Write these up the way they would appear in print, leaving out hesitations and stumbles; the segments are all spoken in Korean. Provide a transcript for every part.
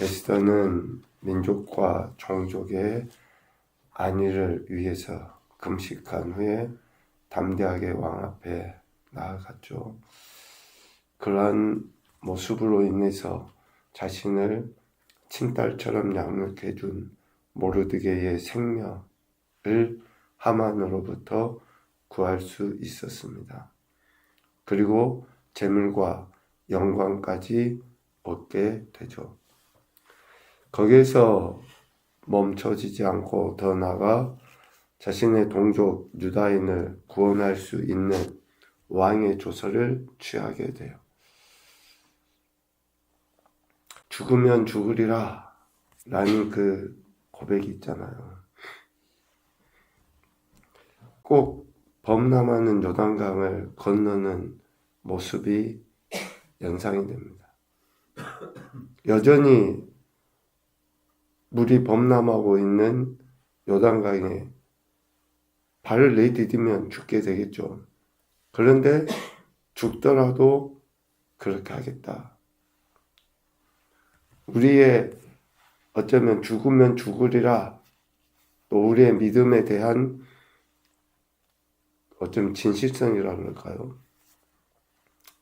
에스더는 민족과 종족의 안위를 위해서 금식한 후에 담대하게 왕 앞에 나아갔죠. 그러한 모습으로 인해서 자신을 친딸처럼 양육해준 모르드게의 생명을 하만으로부터 구할 수 있었습니다. 그리고 재물과 영광까지 얻게 되죠. 거기에서 멈춰지지 않고 더 나아가 자신의 동족 유다인을 구원할 수 있는 왕의 조서를 취하게 돼요. 죽으면 죽으리라 라는 그 고백이 있잖아요. 꼭 범람하는 요단강을 건너는 모습이 연상이 됩니다. 여전히 물이 범람하고 있는 요단강에 발을 내디디면 죽게 되겠죠. 그런데 죽더라도 그렇게 하겠다. 우리의 어쩌면 죽으면 죽으리라, 또 우리의 믿음에 대한 어쩌면 진실성이라 그럴까요?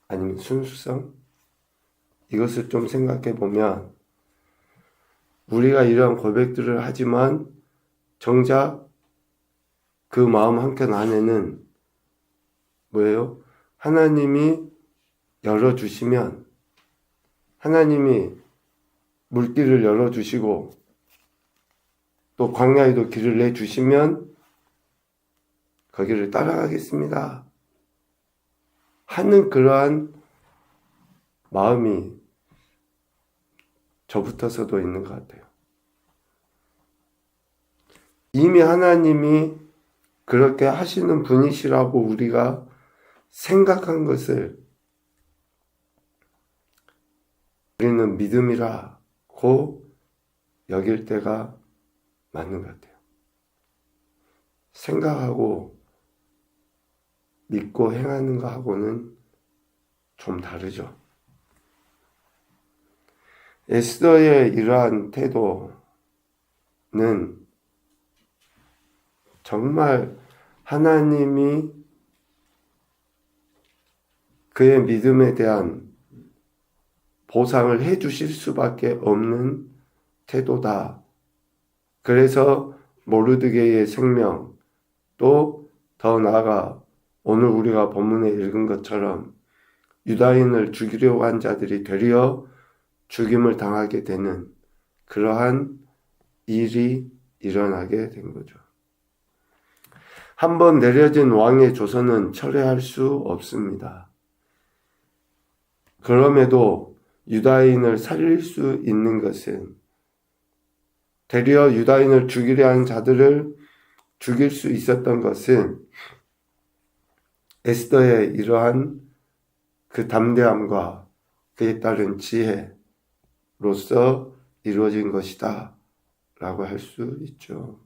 아니면 순수성? 이것을 좀 생각해 보면 우리가 이러한 고백들을 하지만 정작 그 마음 한켠 안에는 뭐예요? 하나님이 열어주시면, 하나님이 물길을 열어주시고 또 광야에도 길을 내주시면 거기를 따라가겠습니다 하는 그러한 마음이 저부터서도 있는 것 같아요. 이미 하나님이 그렇게 하시는 분이시라고 우리가 생각한 것을 우리는 믿음이라고 여길 때가 맞는 것 같아요. 생각하고 믿고 행하는 것하고는 좀 다르죠. 에스더의 이러한 태도는 정말 하나님이 그의 믿음에 대한 보상을 해주실 수밖에 없는 태도다. 그래서 모르드게의 생명, 또 더 나아가 오늘 우리가 본문에 읽은 것처럼 유다인을 죽이려고 한 자들이 되려 죽임을 당하게 되는 그러한 일이 일어나게 된 거죠. 한번 내려진 왕의 조서는 철회할 수 없습니다. 그럼에도 유다인을 살릴 수 있는 것은 되려 유다인을 죽이려 한 자들을 죽일 수 있었던 것은 에스더의 이러한 그 담대함과 그에 따른 지혜로서 이루어진 것이다 라고 할 수 있죠.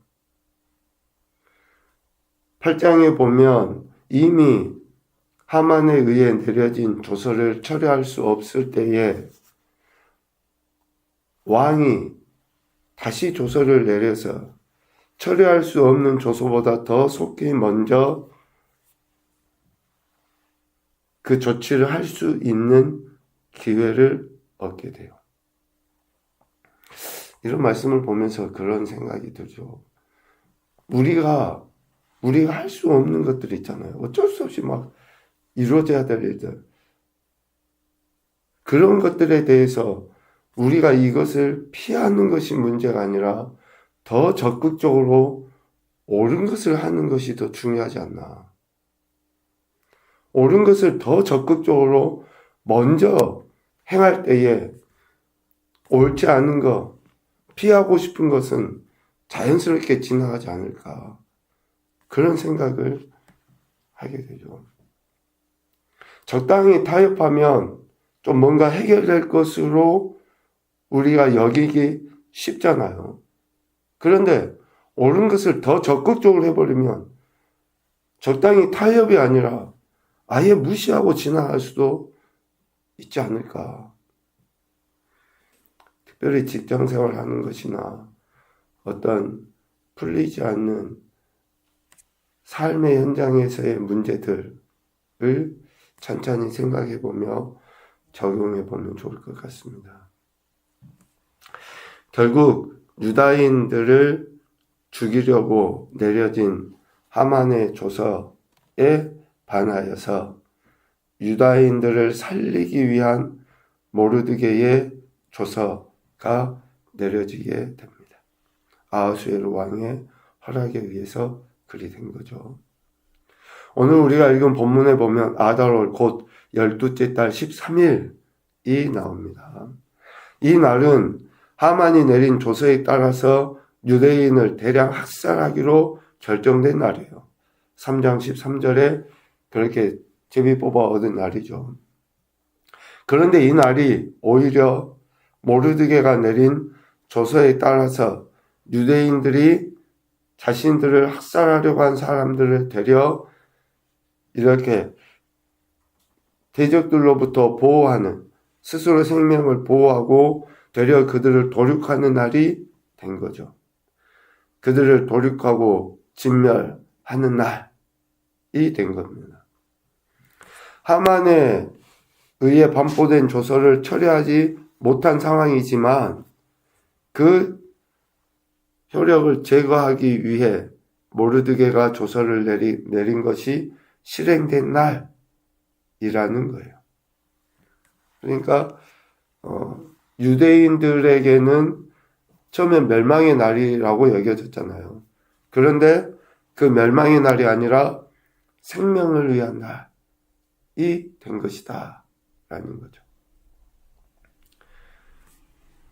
8장에 보면 이미 하만에 의해 내려진 조서를 철회할 수 없을 때에 왕이 다시 조서를 내려서 처리할 수 없는 조서보다 더 속히 먼저 그 조치를 할 수 있는 기회를 얻게 돼요. 이런 말씀을 보면서 그런 생각이 들죠. 우리가 할 수 없는 것들이 있잖아요. 어쩔 수 없이 막 이루어져야 될 일들. 그런 것들에 대해서 우리가 이것을 피하는 것이 문제가 아니라 더 적극적으로 옳은 것을 하는 것이 더 중요하지 않나. 옳은 것을 더 적극적으로 먼저 행할 때에 옳지 않은 것, 피하고 싶은 것은 자연스럽게 지나가지 않을까. 그런 생각을 하게 되죠. 적당히 타협하면 좀 뭔가 해결될 것으로 우리가 여기기 쉽잖아요. 그런데 옳은 것을 더 적극적으로 해버리면 적당히 타협이 아니라 아예 무시하고 지나갈 수도 있지 않을까. 특별히 직장생활 하는 것이나 어떤 풀리지 않는 삶의 현장에서의 문제들을 천천히 생각해 보며 적용해 보면 좋을 것 같습니다. 결국 유다인들을 죽이려고 내려진 하만의 조서에 반하여서 유다인들을 살리기 위한 모르드게의 조서가 내려지게 됩니다. 아하수에로 왕의 허락에 의해서 그리 된 거죠. 오늘 우리가 읽은 본문에 보면 아달월 곧 12째 달 13일이 나옵니다. 이 날은 하만이 내린 조서에 따라서 유대인을 대량 학살하기로 결정된 날이에요. 3장 13절에 그렇게 제비 뽑아 얻은 날이죠. 그런데 이 날이 오히려 모르드게가 내린 조서에 따라서 유대인들이 자신들을 학살하려고 한 사람들을 데려 이렇게 대적들로부터 보호하는, 스스로 생명을 보호하고 되려 그들을 도륙하는 날이 된 거죠. 그들을 도륙하고 진멸하는 날이 된 겁니다. 하만에 의해 반포된 조서를 처리하지 못한 상황이지만 그 효력을 제거하기 위해 모르드게가 조서를 내린 것이 실행된 날이라는 거예요. 그러니까 유대인들에게는 처음엔 멸망의 날이라고 여겨졌잖아요. 그런데 그 멸망의 날이 아니라 생명을 위한 날이 된 것이다 라는 거죠.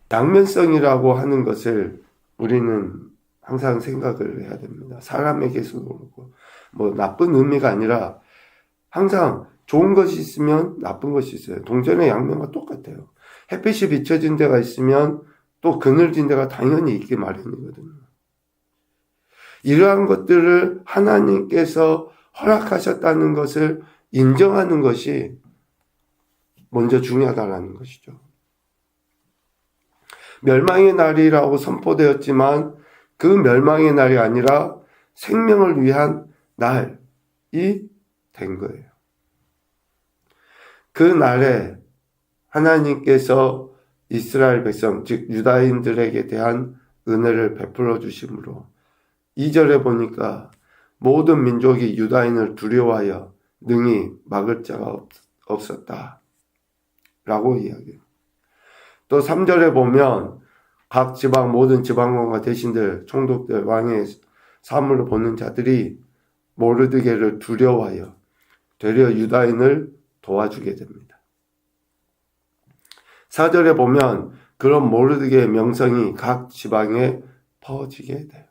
당면성이라고 하는 것을 우리는 항상 생각을 해야 됩니다. 사람에게서도 그렇고 뭐 나쁜 의미가 아니라 항상 좋은 것이 있으면 나쁜 것이 있어요. 동전의 양면과 똑같아요. 햇빛이 비춰진 데가 있으면 또 그늘진 데가 당연히 있기 마련이거든요. 이러한 것들을 하나님께서 허락하셨다는 것을 인정하는 것이 먼저 중요하다는 것이죠. 멸망의 날이라고 선포되었지만 그 멸망의 날이 아니라 생명을 위한 날이 된 거예요. 그 날에 하나님께서 이스라엘 백성, 즉 유다인들에게 대한 은혜를 베풀어 주심으로 2절에 보니까 모든 민족이 유다인을 두려워하여 능히 막을 자가 없었다 라고 이야기해요. 또 3절에 보면 각 지방 모든 지방원과 대신들, 총독들, 왕의 사물을 보는 자들이 모르드게를 두려워하여 되려 유다인을 도와주게 됩니다. 4절에 보면 그런 모르드게의 명성이 각 지방에 퍼지게 돼요.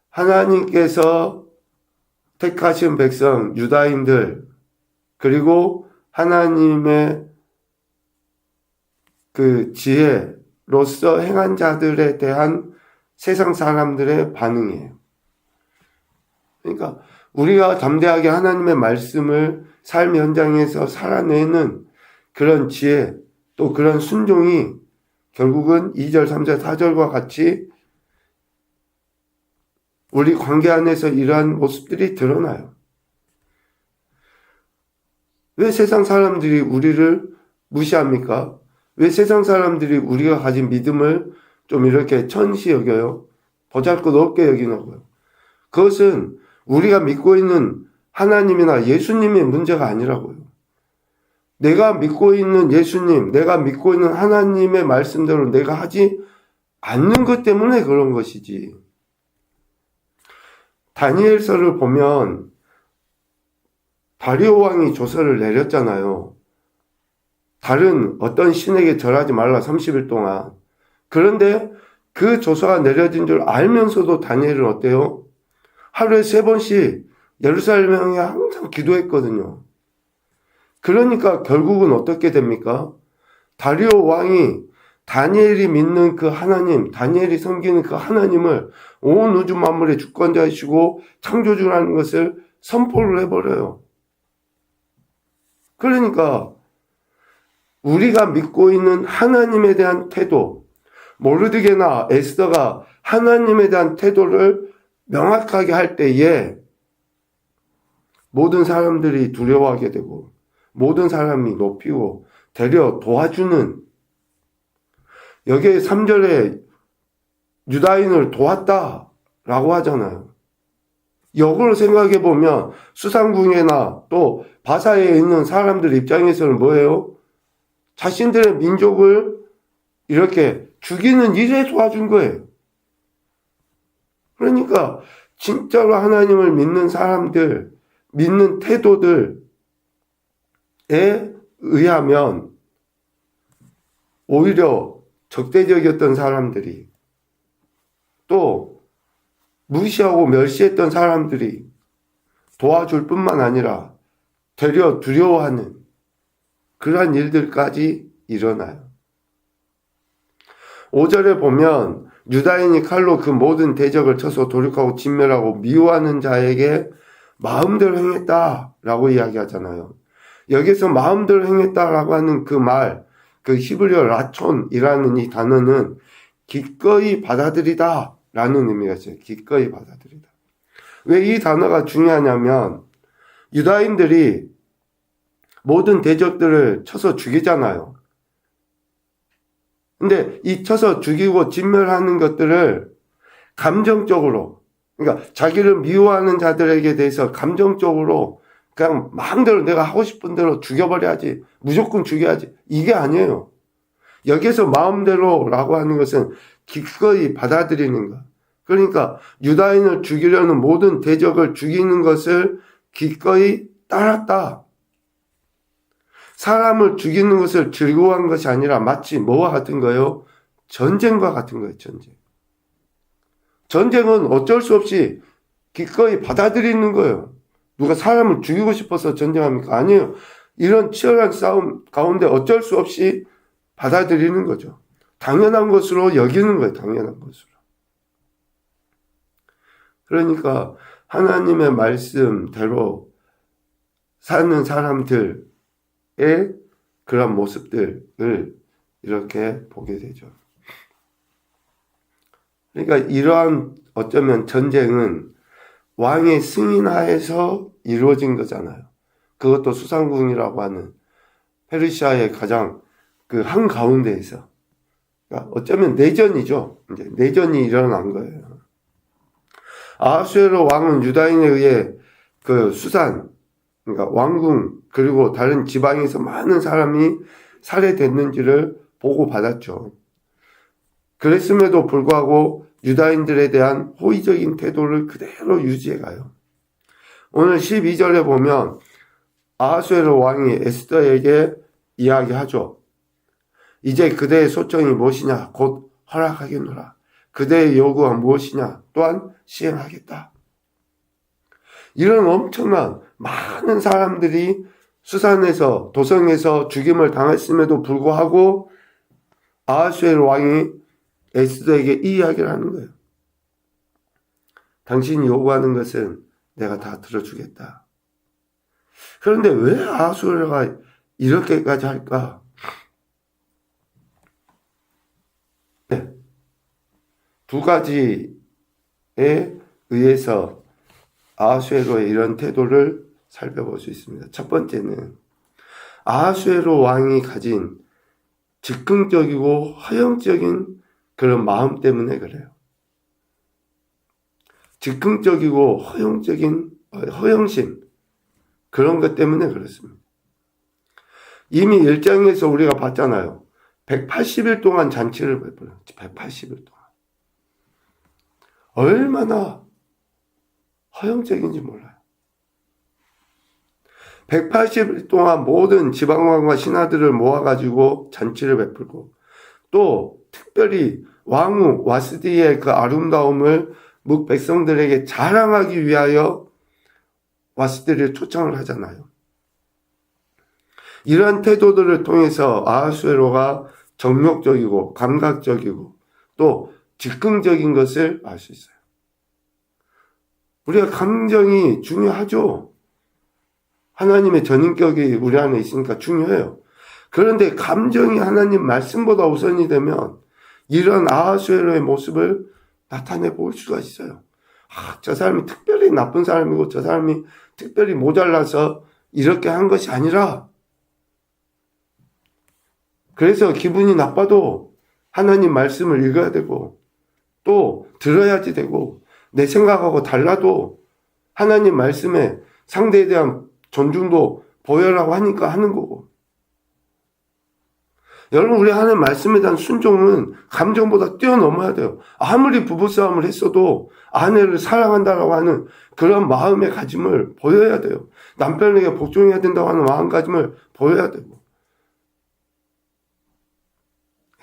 하나님께서 택하신 백성, 유다인들, 그리고 하나님의 그 지혜로서 행한 자들에 대한 세상 사람들의 반응이에요. 그러니까 우리가 담대하게 하나님의 말씀을 삶 현장에서 살아내는 그런 지혜, 또 그런 순종이 결국은 2절, 3절, 4절과 같이 우리 관계 안에서 이러한 모습들이 드러나요. 왜 세상 사람들이 우리를 무시합니까? 왜 세상 사람들이 우리가 가진 믿음을 좀 이렇게 천시 여겨요? 보잘것없게 여기나고요? 그것은 우리가 믿고 있는 하나님이나 예수님의 문제가 아니라고요. 내가 믿고 있는 예수님, 내가 믿고 있는 하나님의 말씀대로 내가 하지 않는 것 때문에 그런 것이지. 다니엘서를 보면 다리오 왕이 조서를 내렸잖아요. 다른 어떤 신에게 절하지 말라 30일 동안. 그런데 그 조서가 내려진 줄 알면서도 다니엘은 어때요? 하루에 3번씩 예루살렘에 항상 기도했거든요. 그러니까 결국은 어떻게 됩니까? 다리오 왕이 다니엘이 믿는 그 하나님, 다니엘이 섬기는 그 하나님을 온 우주 만물의 주권자이시고 창조주라는 것을 선포를 해버려요. 그러니까 우리가 믿고 있는 하나님에 대한 태도, 모르드게나 에스더가 하나님에 대한 태도를 명확하게 할 때에 모든 사람들이 두려워하게 되고 모든 사람이 높이고 되려 도와주는, 여기에 3절에 유다인을 도왔다라고 하잖아요. 역으로 생각해 보면 수상궁예나 또 바사에 있는 사람들 입장에서는 뭐예요? 자신들의 민족을 이렇게 죽이는 일에 도와준 거예요. 그러니까 진짜로 하나님을 믿는 사람들, 믿는 태도들에 의하면 오히려 적대적이었던 사람들이, 또 무시하고 멸시했던 사람들이 도와줄 뿐만 아니라 되려 두려워하는 그러한 일들까지 일어나요. 5절에 보면 유다인이 칼로 그 모든 대적을 쳐서 도륙하고 진멸하고 미워하는 자에게 마음대로 행했다라고 이야기하잖아요. 여기서 마음대로 행했다라고 하는 그 말, 그 히브리어 라촌이라는 이 단어는 기꺼이 받아들이다 라는 의미가 있어요. 기꺼이 받아들이다. 왜 이 단어가 중요하냐면 유다인들이 모든 대적들을 쳐서 죽이잖아요. 근데 이 쳐서 죽이고 진멸하는 것들을 감정적으로, 그러니까 자기를 미워하는 자들에게 대해서 감정적으로 그냥 마음대로 내가 하고 싶은 대로 죽여버려야지, 무조건 죽여야지, 이게 아니에요. 여기서 마음대로라고 하는 것은 기꺼이 받아들이는 것. 그러니까 유다인을 죽이려는 모든 대적을 죽이는 것을 기꺼이 따랐다. 사람을 죽이는 것을 즐거워한 것이 아니라 마치 뭐와 같은 거예요? 전쟁과 같은 거예요. 전쟁은 어쩔 수 없이 기꺼이 받아들이는 거예요. 누가 사람을 죽이고 싶어서 전쟁합니까? 아니에요. 이런 치열한 싸움 가운데 어쩔 수 없이 받아들이는 거죠. 당연한 것으로 여기는 거예요. 당연한 것으로. 그러니까 하나님의 말씀대로 사는 사람들의 그런 모습들을 이렇게 보게 되죠. 그러니까 이러한 어쩌면 전쟁은 왕의 승인하에서 이루어진 거잖아요. 그것도 수상궁이라고 하는 페르시아의 가장 그 한가운데에서. 그러니까 어쩌면 내전이죠. 이제 내전이 일어난 거예요. 아하수에로 왕은 유다인에 의해 그 수산, 그러니까 왕궁, 그리고 다른 지방에서 많은 사람이 살해됐는지를 보고받았죠. 그랬음에도 불구하고 유다인들에 대한 호의적인 태도를 그대로 유지해가요. 오늘 12절에 보면 아하수에로 왕이 에스더에게 이야기하죠. 이제 그대의 소청이 무엇이냐? 곧 허락하겠노라. 그대의 요구가 무엇이냐? 또한 시행하겠다. 이런 엄청난 많은 사람들이 수산에서 도성에서 죽임을 당했음에도 불구하고 아하수에로 왕이 에스더에게 이 이야기를 하는 거예요. 당신이 요구하는 것은 내가 다 들어주겠다. 그런데 왜 아하수에로가 이렇게까지 할까? 네. 두 가지에 의해서 아하수에로의 이런 태도를 살펴볼 수 있습니다. 첫 번째는 아하수에로 왕이 가진 즉흥적이고 허영적인 그런 마음 때문에 그래요. 즉흥적이고 허영심, 그런 것 때문에 그렇습니다. 이미 1장에서 우리가 봤잖아요. 180일 동안 잔치를 베풀어요. 180일 동안. 얼마나 허영적인지 몰라요. 180일 동안 모든 지방왕과 신하들을 모아가지고 잔치를 베풀고, 또 특별히 왕후 와스디의 그 아름다움을 묵 백성들에게 자랑하기 위하여 와스디를 초청을 하잖아요. 이러한 태도들을 통해서 아하수에로가 정욕적이고 감각적이고 또 즉흥적인 것을 알 수 있어요. 우리가 감정이 중요하죠. 하나님의 전인격이 우리 안에 있으니까 중요해요. 그런데 감정이 하나님 말씀보다 우선이 되면 이런 아하수에로의 모습을 나타내 볼 수가 있어요. 저 사람이 특별히 나쁜 사람이고 저 사람이 특별히 모자라서 이렇게 한 것이 아니라, 그래서 기분이 나빠도 하나님 말씀을 읽어야 되고 또 들어야지 되고, 내 생각하고 달라도 하나님 말씀에 상대에 대한 존중도 보여라고 하니까 하는 거고. 여러분, 우리 하나님 말씀에 대한 순종은 감정보다 뛰어넘어야 돼요. 아무리 부부싸움을 했어도 아내를 사랑한다라고 하는 그런 마음의 가짐을 보여야 돼요. 남편에게 복종해야 된다고 하는 마음가짐을 보여야 되고.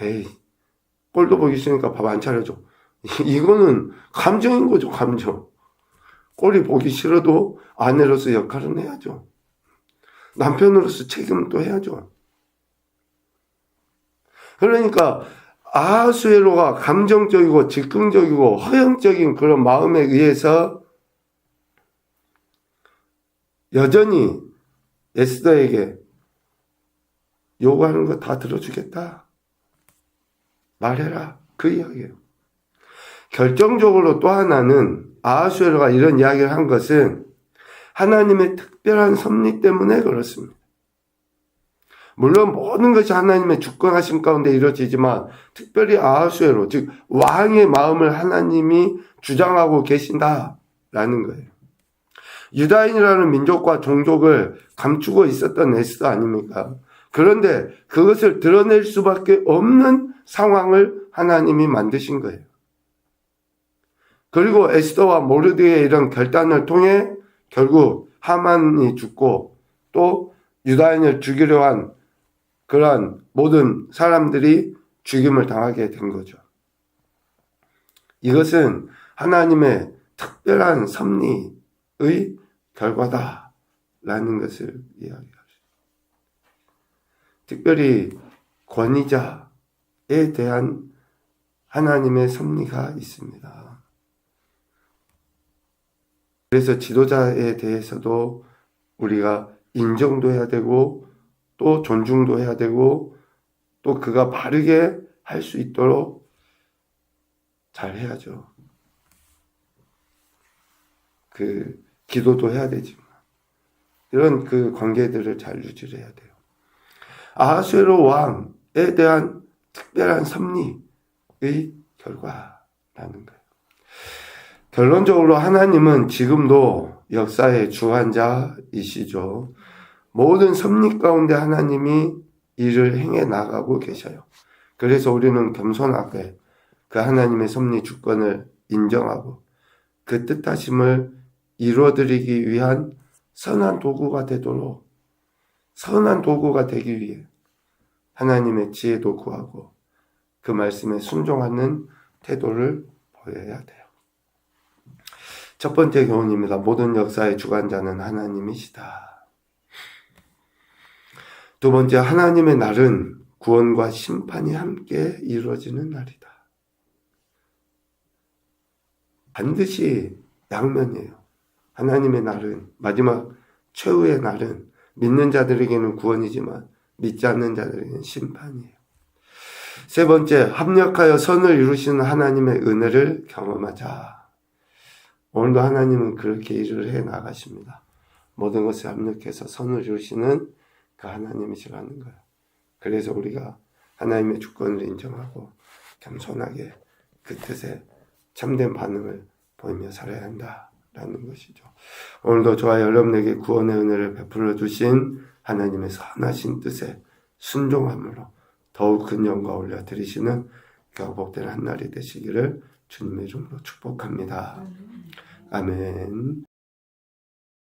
에이, 꼴도 보기 싫으니까 밥 안 차려줘. 이거는 감정인 거죠, 감정. 꼴이 보기 싫어도 아내로서 역할은 해야죠. 남편으로서 책임도 해야죠. 그러니까 아하수에로가 감정적이고 즉흥적이고 허영적인 그런 마음에 의해서 여전히 에스더에게 요구하는 거 다 들어주겠다, 말해라, 그 이야기예요. 결정적으로 또 하나는 아하수에로가 이런 이야기를 한 것은 하나님의 특별한 섭리 때문에 그렇습니다. 물론 모든 것이 하나님의 주권하심 가운데 이루어지지만 특별히 아하수에로, 즉 왕의 마음을 하나님이 주장하고 계신다라는 거예요. 유다인이라는 민족과 종족을 감추고 있었던 에스더 아닙니까? 그런데 그것을 드러낼 수밖에 없는 상황을 하나님이 만드신 거예요. 그리고 에스더와 모르드의 이런 결단을 통해 결국 하만이 죽고 또 유다인을 죽이려 한 그러한 모든 사람들이 죽임을 당하게 된 거죠. 이것은 하나님의 특별한 섭리의 결과다라는 것을 이야기합니다. 특별히 권위자에 대한 하나님의 섭리가 있습니다. 그래서 지도자에 대해서도 우리가 인정도 해야 되고 또 존중도 해야 되고 또 그가 바르게 할 수 있도록 잘 해야죠. 그 기도도 해야 되지만 이런 그 관계들을 잘 유지를 해야 돼요. 아하수에로 왕에 대한 특별한 섭리의 결과라는 거예요. 결론적으로 하나님은 지금도 역사의 주관자이시죠. 모든 섭리 가운데 하나님이 일을 행해 나가고 계셔요. 그래서 우리는 겸손하게 그 하나님의 섭리 주권을 인정하고 그 뜻하심을 이루어드리기 위한 선한 도구가 되도록, 선한 도구가 되기 위해 하나님의 지혜도 구하고 그 말씀에 순종하는 태도를 보여야 돼요. 첫 번째 교훈입니다. 모든 역사의 주관자는 하나님이시다. 두 번째, 하나님의 날은 구원과 심판이 함께 이루어지는 날이다. 반드시 양면이에요. 하나님의 날은, 마지막 최후의 날은 믿는 자들에게는 구원이지만 믿지 않는 자들에게는 심판이에요. 세 번째, 합력하여 선을 이루시는 하나님의 은혜를 경험하자. 오늘도 하나님은 그렇게 일을 해 나가십니다. 모든 것을 합력해서 선을 이루시는 그 하나님이시라는 거예요. 그래서 우리가 하나님의 주권을 인정하고 겸손하게 그 뜻에 참된 반응을 보이며 살아야 한다라는 것이죠. 오늘도 저와 여러분에게 구원의 은혜를 베풀어 주신 하나님의 선하신 뜻에 순종함으로 더욱 큰 영광 올려드리시는 복된 한 날이 되시기를 주님의 이름으로 축복합니다. 아멘.